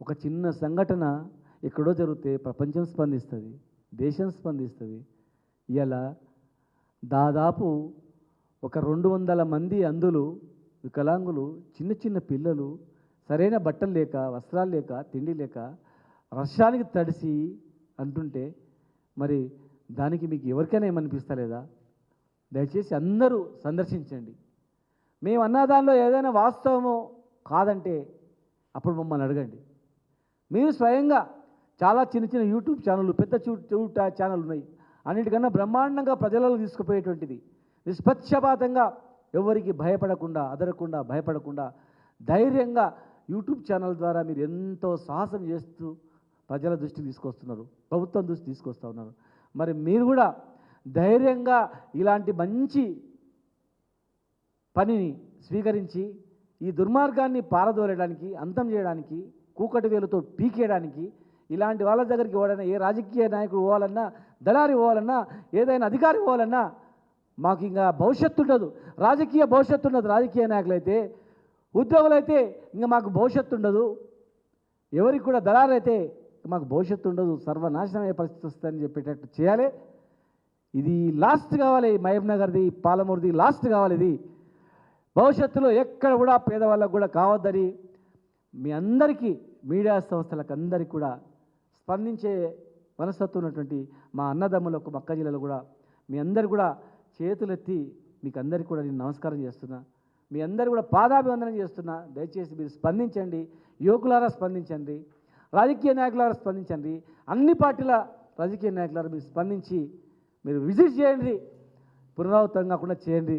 ఒక చిన్న సంఘటన ఎక్కడో జరిగితే ప్రపంచం స్పందిస్తుంది, దేశం స్పందిస్తుంది. ఇలా దాదాపు ఒక 200 మంది అంధులు, వికలాంగులు, చిన్న చిన్న పిల్లలు సరైన బట్టలు లేక, వస్త్రాలు లేక, తిండి లేక వర్షానికి తడిసి అంటుంటే మరి దానికి మీకు ఎవరికైనా ఏమనిపిస్తలేదా? దయచేసి అందరూ సందర్శించండి. మేము అన్నదానిలో ఏదైనా వాస్తవమో కాదంటే అప్పుడు మమ్మల్ని అడగండి. మీరు స్వయంగా చాలా చిన్న చిన్న యూట్యూబ్ ఛానళ్ళు, పెద్ద ఛానల్ ఉన్నాయి, అన్నిటికన్నా బ్రహ్మాండంగా ప్రజలకు తీసుకుపోయేటువంటిది. నిష్పక్షపాతంగా ఎవరికి భయపడకుండా, అదరకుండా, భయపడకుండా ధైర్యంగా యూట్యూబ్ ఛానల్ ద్వారా మీరు ఎంతో సాహసం చేస్తూ ప్రజల దృష్టికి తీసుకొస్తున్నారు, ప్రభుత్వం దృష్టి తీసుకొస్తూ ఉన్నారు. మరి మీరు కూడా ధైర్యంగా ఇలాంటి మంచి పనిని స్వీకరించి ఈ దుర్మార్గాన్ని పారదోలడానికి, అంతం చేయడానికి, కూకటి వేలుతో పీకేయడానికి ఇలాంటి వాళ్ళ దగ్గరికి పోవాలన్నా, ఏ రాజకీయ నాయకుడు పోవాలన్నా, దళారి పోవాలన్నా, ఏదైనా అధికారి పోవాలన్నా మాకు ఇంకా భవిష్యత్తు ఉండదు, రాజకీయ భవిష్యత్తు ఉండదు. రాజకీయ నాయకులు అయితే, ఉద్యోగులు అయితే ఇంకా మాకు భవిష్యత్తు ఉండదు. ఎవరికి కూడా దళారు అయితే మాకు భవిష్యత్తు ఉండదు, సర్వనాశనమయ్యే పరిస్థితి వస్తుందని చెప్పేటట్టు చేయాలి. ఇది లాస్ట్ కావాలి. మహబూబ్ నగర్ది, పాలమూరుది లాస్ట్ కావాలి. ఇది భవిష్యత్తులో ఎక్కడ కూడా పేదవాళ్ళకు కూడా కావద్దని మీ అందరికీ, మీడియా సంస్థలకు అందరికీ కూడా స్పందించే మనస్తత్వం ఉన్నటువంటి మా అన్నదమ్ములకు, మా అక్క జిల్లాలో కూడా మీ అందరు కూడా చేతులెత్తి మీకు అందరికీ కూడా నేను నమస్కారం చేస్తున్నా. మీ అందరు కూడా పాదాభివందనం చేస్తున్నా. దయచేసి మీరు స్పందించండి, యువకులారా స్పందించండి, రాజకీయ నాయకులారా స్పందించండి, అన్ని పార్టీల రాజకీయ నాయకులారా మీరు స్పందించి మీరు విజిట్ చేయండి, పునరావృతం కాకుండా చేయండి.